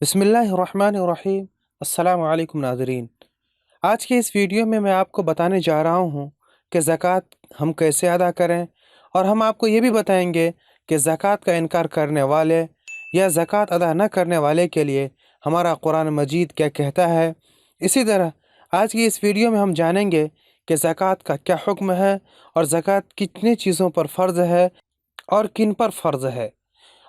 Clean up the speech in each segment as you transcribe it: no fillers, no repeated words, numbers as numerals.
बिस्मिल्लाहिर्रहमानिर्रहीम। अस्सलामु अलैकुम नाज़रीन। आज के इस वीडियो में मैं आपको बताने जा रहा हूँ कि ज़कात हम कैसे अदा करें, और हम आपको ये भी बताएंगे कि ज़कात का इनकार करने वाले या ज़कात अदा न करने वाले के लिए हमारा कुरान मजीद क्या कहता है। इसी तरह आज की इस वीडियो में हम जानेंगे कि ज़कात का क्या हुक्म है और ज़कात कितनी चीज़ों पर फ़र्ज़ है और किन पर फ़र्ज़ है,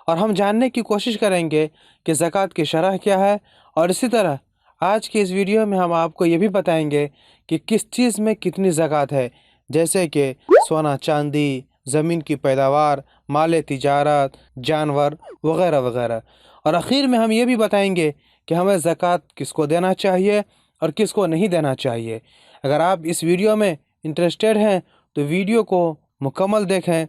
और हम जानने की कोशिश करेंगे कि ज़कात की शरह क्या है। और इसी तरह आज के इस वीडियो में हम आपको ये भी बताएंगे कि किस चीज़ में कितनी ज़कात है, जैसे कि सोना चांदी, ज़मीन की पैदावार, माल तिजारत, जानवर वगैरह वगैरह। और आखिर में हम ये भी बताएंगे कि हमें ज़कात किसको देना चाहिए और किसको नहीं देना चाहिए। अगर आप इस वीडियो में इंटरेस्टेड हैं तो वीडियो को मुकम्मल देखें।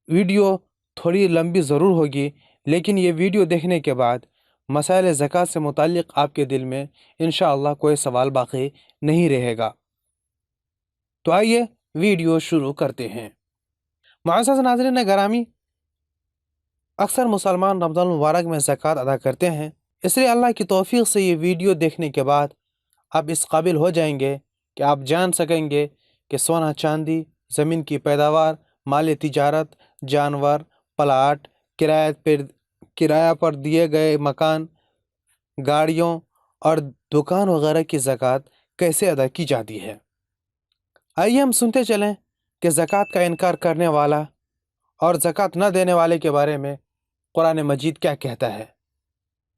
वीडियो थोड़ी लंबी ज़रूर होगी, लेकिन ये वीडियो देखने के बाद मसाइल ज़कात से मुताल्लिक़ आपके दिल में इंशाअल्लाह कोई सवाल बाकी नहीं रहेगा। तो आइए वीडियो शुरू करते हैं। मुअज़्ज़ज़ नाज़रीन गिरामी, अक्सर मुसलमान रमज़ान मुबारक में ज़कात अदा करते हैं, इसलिए अल्लाह की तौफ़ीक़ से ये वीडियो देखने के बाद आप इस काबिल हो जाएंगे कि आप जान सकेंगे कि सोना चांदी, ज़मीन की पैदावार, माल तिजारत, जानवर, प्लाट, किराया पर दिए गए मकान, गाड़ियों और दुकान वगैरह की ज़कात कैसे अदा की जाती है। आइए हम सुनते चलें कि ज़कात का इनकार करने वाला और ज़कात न देने वाले के बारे में कुरान मजीद क्या कहता है।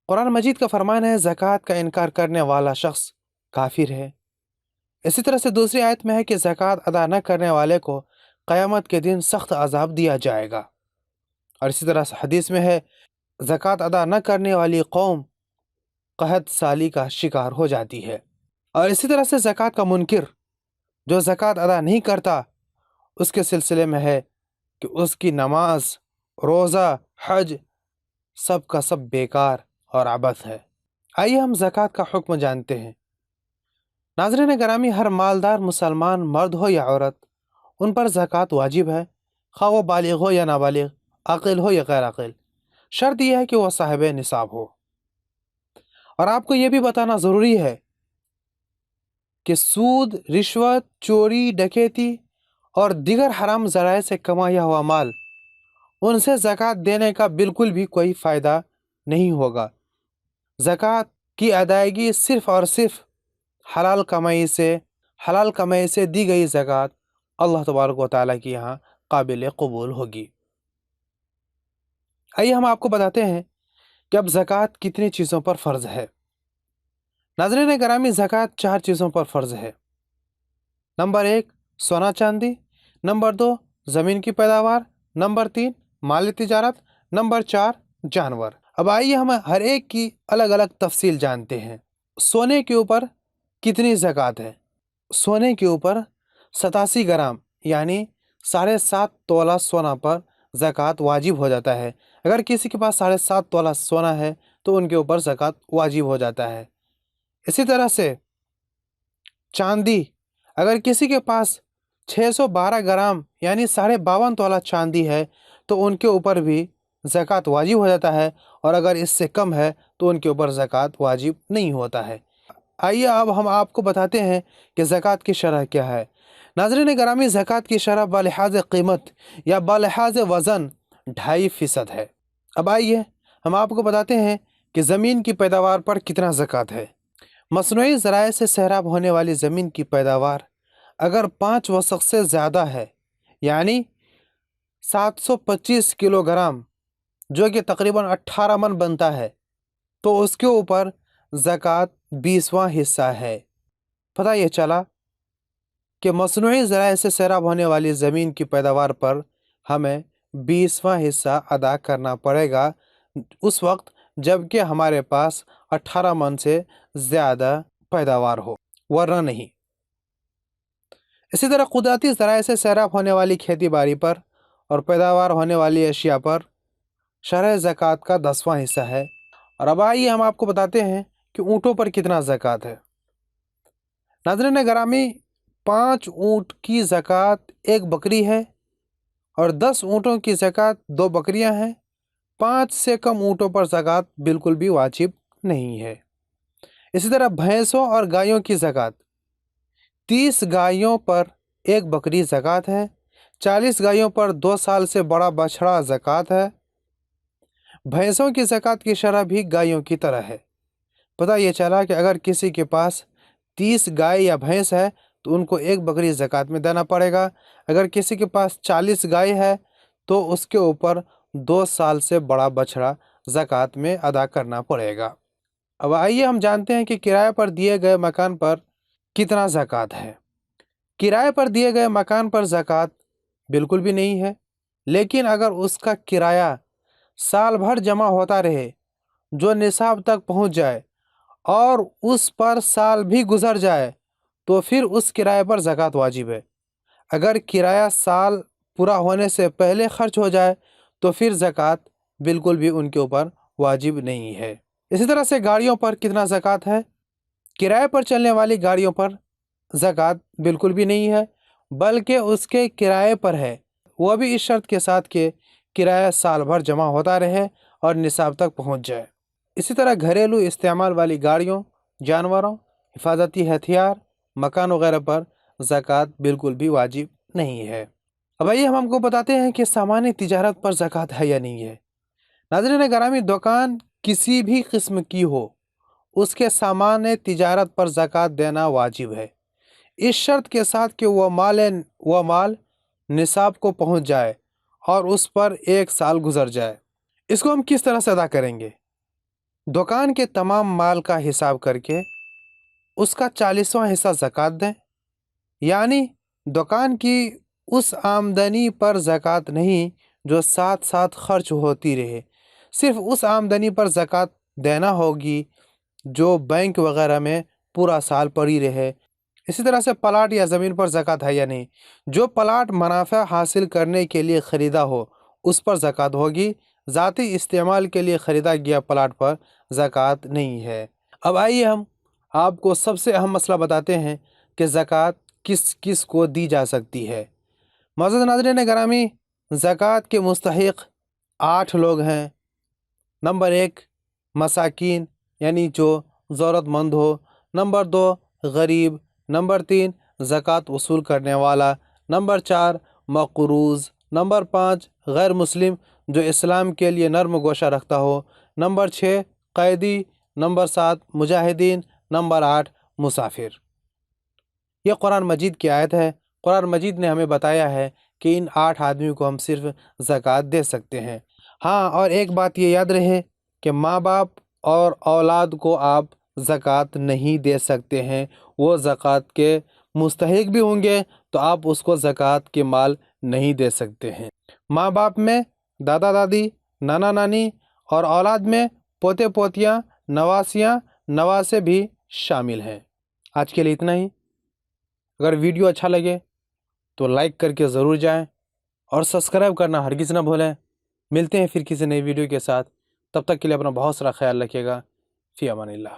कुरान मजीद का फरमान है, ज़कात का इनकार करने वाला शख्स काफिर है। इसी तरह से दूसरी आयत में है कि ज़कात अदा न करने वाले को क़यामत के दिन सख्त अज़ाब दिया जाएगा। और इसी तरह से हदीस में है, ज़कात अदा न करने वाली कौम कहत साली का शिकार हो जाती है। और इसी तरह से ज़कात का मुनकिर, जो ज़कात अदा नहीं करता, उसके सिलसिले में है कि उसकी नमाज, रोज़ा, हज सब का सब बेकार और अबस है। आइए हम ज़कात का हुक्म जानते हैं। नाज़रीन गिरामी, हर मालदार मुसलमान मर्द हो या औरत, उन पर ज़कात वाजिब है, खा वो बालिग हो या नाबालिग, आक़िल हो या गैर आक़िल। शर्त यह है कि वह साहिब निसाब हो। और आपको ये भी बताना ज़रूरी है कि सूद, रिश्वत, चोरी, डकैती और दीगर हराम ज़राए से कमाया हुआ माल, उनसे ज़कात देने का बिल्कुल भी कोई फ़ायदा नहीं होगा। ज़कात की अदायगी सिर्फ़ और सिर्फ़ हलाल कमाई से दी गई ज़कात अल्लाह तबारक व तआला की यहाँ काबिल कबूल होगी। आइए हम आपको बताते हैं कि अब ज़कात कितनी चीज़ों पर फ़र्ज़ है। नाज़रीन गिरामी, ज़कात 4 चीज़ों पर फ़र्ज़ है। नंबर 1 सोना चांदी, नंबर 2 ज़मीन की पैदावार, नंबर 3 माल तिजारत, नंबर 4 जानवर। अब आइए हम हर एक की अलग अलग तफसील जानते हैं। सोने के ऊपर कितनी ज़कात है? सोने के ऊपर 87 ग्राम यानी 7.5 तोला सोना पर ज़कात वाजिब हो जाता है। अगर किसी के पास 7.5 तोला सोना है तो उनके ऊपर ज़कात वाजिब हो जाता है। इसी तरह से चांदी, अगर किसी के पास 612 ग्राम यानी 52.5 तोला चांदी है तो उनके ऊपर भी ज़कात वाजिब हो जाता है, और अगर इससे कम है तो उनके ऊपर ज़कात वाजिब नहीं होता है। आइए अब हम आपको बताते हैं कि ज़कात की शरह क्या है। नाज़रीन गिरामी, ज़कात की शरह बालिहाज़ कीमत या बालिहाज़ वज़न 2.5% है। अब आइए हम आपको बताते हैं कि ज़मीन की पैदावार पर कितना ज़कात है। मसनूई ज़राए से सैराब होने वाली ज़मीन की पैदावार अगर 5 वसक़ से ज़्यादा है, यानी 725 किलोग्राम, जो कि तकरीबन 18 मन बनता है, तो उसके ऊपर ज़कात 20वां हिस्सा है। पता ये चला कि मसनूई ज़राए से सैराब होने वाली ज़मीन की पैदावार पर हमें 20वां हिस्सा अदा करना पड़ेगा उस वक्त जबकि हमारे पास 18 मन से ज़्यादा पैदावार हो, वरना नहीं। इसी तरह कुदरती ज़राए से सैराब होने वाली खेती बाड़ी पर और पैदावार होने वाली अशिया पर शरह ज़कात का 10वां हिस्सा है। और अब आइए हम आपको बताते हैं कि ऊँटों पर कितना ज़कात है। नाज़रीन गिरामी, 5 ऊँट की ज़कात 1 बकरी है और 10 ऊँटों की ज़कात 2 बकरियां हैं। 5 से कम ऊँटों पर ज़कात बिल्कुल भी वाजिब نہیں ہے۔ اسی طرح بھینسوں اور گایوں کی زکوٰۃ، 30 گایوں پر 1 بکری زکوٰۃ ہے، 40 گایوں پر 2 سال سے بڑا بچھڑا زکوٰۃ ہے۔ بھینسوں کی زکوٰۃ کی شرح بھی گایوں کی طرح ہے۔ پتہ یہ چلا کہ اگر کسی کے پاس 30 گائے یا بھینس ہے تو ان کو 1 بکری زکوٰۃ میں دینا پڑے گا۔ اگر کسی کے پاس 40 گائے ہے تو اس کے اوپر 2 سال سے بڑا بچھڑا زکوٰۃ میں ادا کرنا پڑے گا۔ اب آئیے ہم جانتے ہیں کہ کرائے پر دیے گئے مکان پر کتنا زکوٰۃ ہے۔ کرائے پر دیے گئے مکان پر زکوٰۃ بالکل بھی نہیں ہے، لیکن اگر اس کا کرایہ سال بھر جمع ہوتا رہے، جو نصاب تک پہنچ جائے اور اس پر سال بھی گزر جائے تو پھر اس کرائے پر زکوٰۃ واجب ہے۔ اگر کرایہ سال پورا ہونے سے پہلے خرچ ہو جائے تو پھر زکوٰۃ بالکل بھی ان کے اوپر واجب نہیں ہے۔ اسی طرح سے گاڑیوں پر کتنا زکوٰۃ ہے؟ کرائے پر چلنے والی گاڑیوں پر زکوٰۃ بالکل بھی نہیں ہے، بلکہ اس کے کرائے پر ہے، وہ بھی اس شرط کے ساتھ کہ کرایہ سال بھر جمع ہوتا رہے اور نصاب تک پہنچ جائے۔ اسی طرح گھریلو استعمال والی گاڑیوں، جانوروں، حفاظتی ہتھیار، مکان وغیرہ پر زکوٰۃ بالکل بھی واجب نہیں ہے۔ اب آئیے ہم آپ کو بتاتے ہیں کہ سامان تجارت پر زکوٰۃ ہے یا نہیں ہے۔ ناظرین گرامی، دکان کسی بھی قسم کی ہو، اس کے سامان تجارت پر زکوٰۃ دینا واجب ہے، اس شرط کے ساتھ کہ وہ مال نصاب کو پہنچ جائے اور اس پر 1 سال گزر جائے۔ اس کو ہم کس طرح سے ادا کریں گے؟ دکان کے تمام مال کا حساب کر کے اس کا 40واں حصہ زکوٰۃ دیں، یعنی دکان کی اس آمدنی پر زکوٰۃ نہیں جو ساتھ ساتھ خرچ ہوتی رہے، صرف اس آمدنی پر زکوٰۃ دینا ہوگی جو بینک وغیرہ میں پورا سال پڑی رہے۔ اسی طرح سے پلاٹ یا زمین پر زکوٰۃ ہے یا نہیں؟ جو پلاٹ منافع حاصل کرنے کے لیے خریدا ہو اس پر زکوٰۃ ہوگی، ذاتی استعمال کے لیے خریدا گیا پلاٹ پر زکوٰۃ نہیں ہے۔ اب آئیے ہم آپ کو سب سے اہم مسئلہ بتاتے ہیں کہ زکوٰۃ کس کس کو دی جا سکتی ہے۔ معزز ناظرین گرامی، زکوٰۃ کے مستحق 8 لوگ ہیں۔ نمبر 1 مساکین، یعنی جو ضرورت مند ہو۔ نمبر 2 غریب۔ نمبر 3 زکوٰۃ وصول کرنے والا۔ نمبر 4 مقروض۔ نمبر 5 غیر مسلم جو اسلام کے لیے نرم گوشہ رکھتا ہو۔ نمبر 6 قیدی۔ نمبر 7 مجاہدین۔ نمبر 8 مسافر۔ یہ قرآن مجید کی آیت ہے۔ قرآن مجید نے ہمیں بتایا ہے کہ ان 8 آدمیوں کو ہم صرف زکوٰۃ دے سکتے ہیں۔ ہاں، اور ایک بات یہ یاد رہے کہ ماں باپ اور اولاد کو آپ زکوٰۃ نہیں دے سکتے ہیں، وہ زکوٰۃ کے مستحق بھی ہوں گے تو آپ اس کو زکوٰۃ کے مال نہیں دے سکتے ہیں۔ ماں باپ میں دادا دادی، نانا نانی اور اولاد میں پوتے پوتیاں، نواسیاں، نواسے بھی شامل ہیں۔ آج کے لیے اتنا ہی۔ اگر ویڈیو اچھا لگے تو لائک کر کے ضرور جائیں اور سبسکرائب کرنا ہرگز نہ بھولیں۔ ملتے ہیں پھر کسی نئی ویڈیو کے ساتھ، تب تک کے لیے اپنا بہت سارا خیال رکھیے گا۔ فی امان اللہ۔